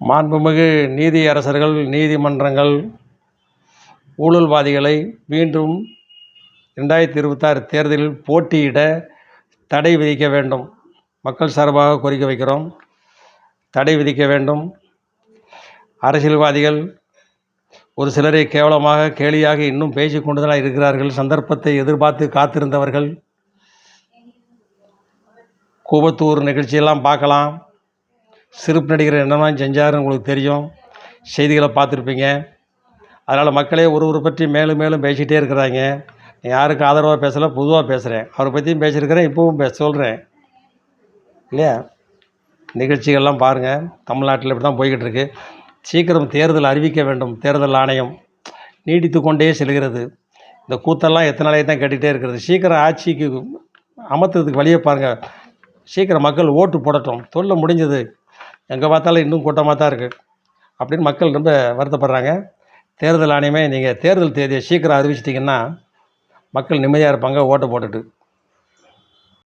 மாண்புமிகு நீதியரசர்கள் நீதிமன்றங்கள் ஊழல்வாதிகளை மீண்டும் 2026 தேர்தலில் போட்டியிட தடை விதிக்க வேண்டும். மக்கள் சார்பாக கோரிக்கை வைக்கிறோம். தடை விதிக்க வேண்டும். அரசியல்வாதிகள் ஒரு சிலரை கேவலமாக கேலியாக இன்னும் பேசிக் கொண்டுதான் இருக்கிறார்கள். சந்தர்ப்பத்தை எதிர்பார்த்து காத்திருந்தவர்கள் கூவத்தூர் நிகழ்ச்சியெல்லாம் பார்க்கலாம். சிறப்பு நடிகர் என்னெல்லாம் செஞ்சாருன்னு உங்களுக்கு தெரியும், செய்திகளை பார்த்துருப்பீங்க. அதனால் மக்களே ஒருவரை பற்றி மேலும் மேலும் பேசிகிட்டே இருக்கிறாங்க. யாருக்கு ஆதரவாக பேசலை, பொதுவாக பேசுகிறேன். அவரை பற்றியும் பேசியிருக்கிறேன், இப்போவும் சொல்கிறேன் இல்லையா. நிகழ்ச்சிகள்லாம் பாருங்கள். தமிழ்நாட்டில் இப்படி தான் போய்கிட்டு இருக்கு. சீக்கிரம் தேர்தல் அறிவிக்க வேண்டும். தேர்தல் ஆணையம் நீடித்து கொண்டே செல்கிறது. இந்த கூத்தெல்லாம் எத்தனை நாளைக்கு தான் கேட்டுகிட்டே இருக்கிறது. சீக்கிரம் ஆட்சிக்கு அமர்த்துறதுக்கு வழியை பாருங்கள். சீக்கிரம் மக்கள் ஓட்டு போடட்டும். தொல்லை முடிஞ்சது, எங்கே பார்த்தாலும் இன்னும் கூட்டமாக தான் இருக்குது அப்படின்னு மக்கள் ரொம்ப வருத்தப்படுறாங்க. தேர்தல் ஆணையமே நீங்கள் தேர்தல் தேதியை சீக்கிரம் அறிவிச்சிட்டிங்கன்னா மக்கள் நிம்மதியாக இருப்பாங்க ஓட்டை போட்டுட்டு.